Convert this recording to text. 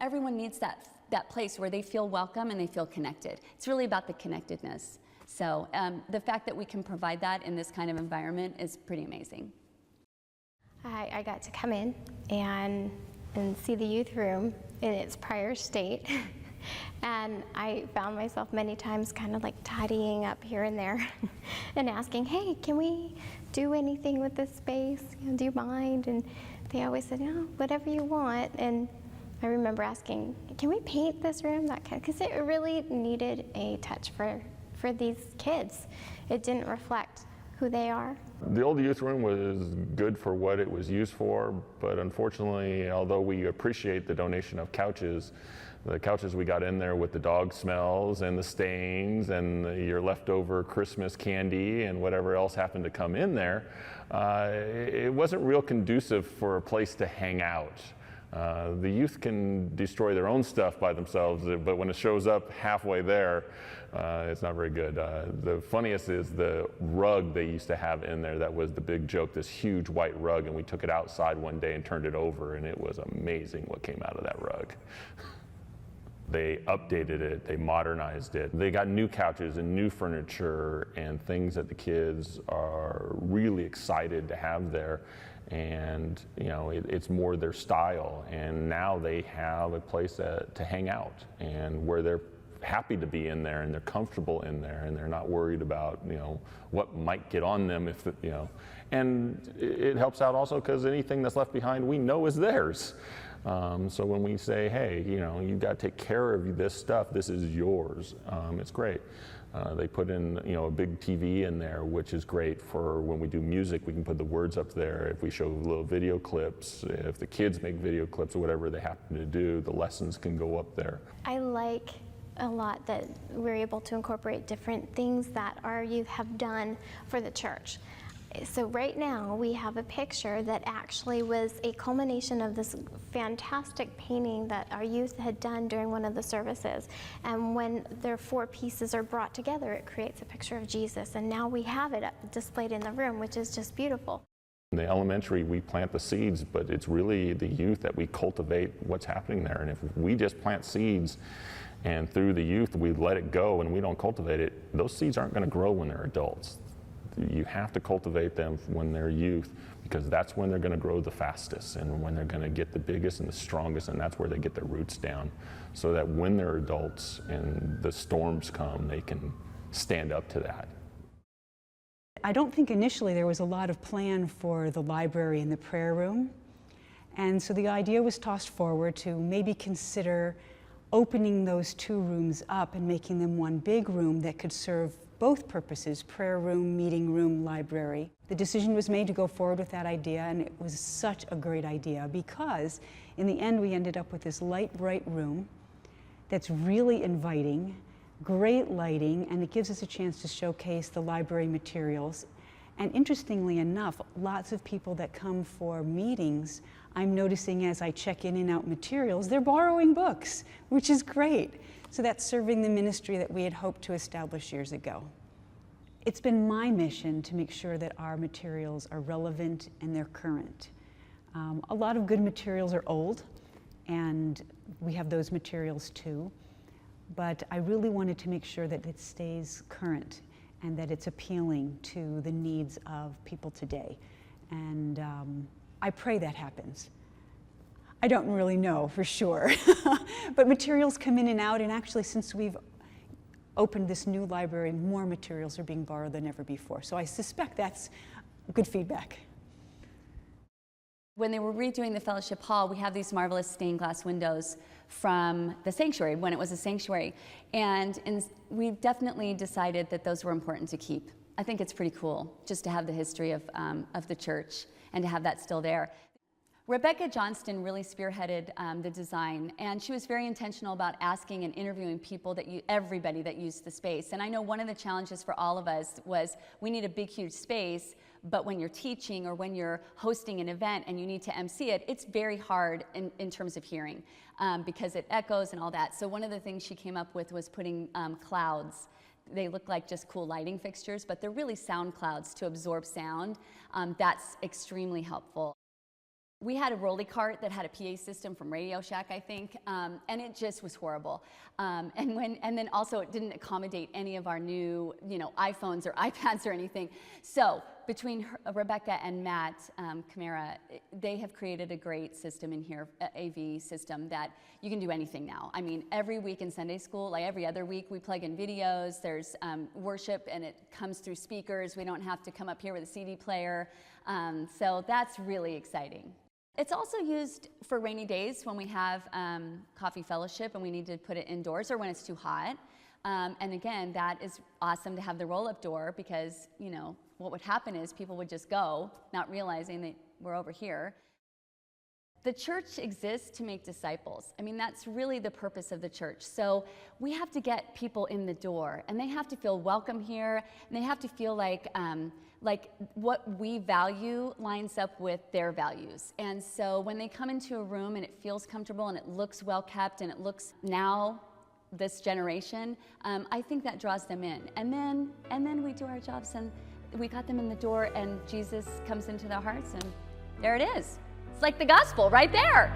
everyone needs that place where they feel welcome and they feel connected. It's really about the connectedness. So the fact that we can provide that in this kind of environment is pretty amazing. I got to come in and see the youth room in its prior state. And I found myself many times kind of like tidying up here and there and asking, hey, can we do anything with this space? Do you mind? And they always said, no, whatever you want. And I remember asking, can we paint this room? That kind, because it really needed a touch for these kids. It didn't reflect who they are. The old youth room was good for what it was used for, but unfortunately, although we appreciate the donation of couches, the couches we got in there with the dog smells and the stains and your leftover Christmas candy and whatever else happened to come in there, it wasn't real conducive for a place to hang out. The youth can destroy their own stuff by themselves, but when it shows up halfway there, it's not very good. The funniest is the rug they used to have in there. That was the big joke, this huge white rug, and we took it outside one day and turned it over, and it was amazing what came out of that rug. They updated it, they modernized it. They got new couches and new furniture and things that the kids are really excited to have there. And you know, it's more their style, and now they have a place to hang out and where they're happy to be in there and they're comfortable in there and they're not worried about, you know, what might get on them if, you know. And it helps out also because anything that's left behind we know is theirs. So when we say, hey, you know, you've got to take care of this stuff, this is yours, it's great. They put in, you know, a big TV in there, which is great for when we do music. We can put the words up there. If we show little video clips, if the kids make video clips or whatever they happen to do, the lessons can go up there. I like a lot that we're able to incorporate different things that our youth have done for the church. So right now we have a picture that actually was a culmination of this fantastic painting that our youth had done during one of the services. And when their four pieces are brought together, it creates a picture of Jesus. And now we have it displayed in the room, which is just beautiful. In the elementary, we plant the seeds, but it's really the youth that we cultivate what's happening there. And if we just plant seeds and through the youth we let it go and we don't cultivate it, those seeds aren't going to grow when they're adults. You have to cultivate them when they're youth, because that's when they're going to grow the fastest and when they're going to get the biggest and the strongest, and that's where they get their roots down, so that when they're adults and the storms come, they can stand up to that. I don't think initially there was a lot of plan for the library and the prayer room, and so the idea was tossed forward to maybe consider opening those two rooms up and making them one big room that could serve both purposes, prayer room, meeting room, library. The decision was made to go forward with that idea, and it was such a great idea because in the end we ended up with this light, bright room that's really inviting, great lighting, and it gives us a chance to showcase the library materials. And interestingly enough, lots of people that come for meetings, I'm noticing as I check in and out materials, they're borrowing books, which is great. So that's serving the ministry that we had hoped to establish years ago. It's been my mission to make sure that our materials are relevant and they're current. A lot of good materials are old, and we have those materials too, but I really wanted to make sure that it stays current and that it's appealing to the needs of people today. And I pray that happens. I don't really know for sure, but materials come in and out, and actually since we've opened this new library, more materials are being borrowed than ever before. So I suspect that's good feedback. When they were redoing the fellowship hall, we have these marvelous stained glass windows from the sanctuary, when it was a sanctuary. And we definitely decided that those were important to keep. I think it's pretty cool just to have the history of the church and to have that still there. RJohnston really spearheaded the design, and she was very intentional about asking and interviewing people everybody that used the space. And I know one of the challenges for all of us was we need a big, huge space, but when you're teaching or when you're hosting an event and you need to MC it, it's very hard in terms of hearing because it echoes and all that. So one of the things she came up with was putting clouds. They look like just cool lighting fixtures, but they're really sound clouds to absorb sound. That's extremely helpful. We had a rolly cart that had a PA system from Radio Shack, I think, and it just was horrible. And then also it didn't accommodate any of our new, iPhones or iPads or anything. So between Rebecca and Matt Camara, they have created a great system in here, AV system, that you can do anything now. I mean, every week in Sunday school, like every other week, we plug in videos. There's worship, and it comes through speakers. We don't have to come up here with a CD player. So that's really exciting. It's also used for rainy days when we have coffee fellowship and we need to put it indoors, or when it's too hot. And again, that is awesome to have the roll-up door, because, what would happen is people would just go, not realizing that we're over here. The church exists to make disciples. I mean, that's really the purpose of the church. So we have to get people in the door, and they have to feel welcome here, and they have to feel like what we value lines up with their values. And so when they come into a room and it feels comfortable and it looks well kept and it looks now this generation, I think that draws them in. And then we do our jobs, and we got them in the door, and Jesus comes into their hearts, and there it is. It's like the gospel right there.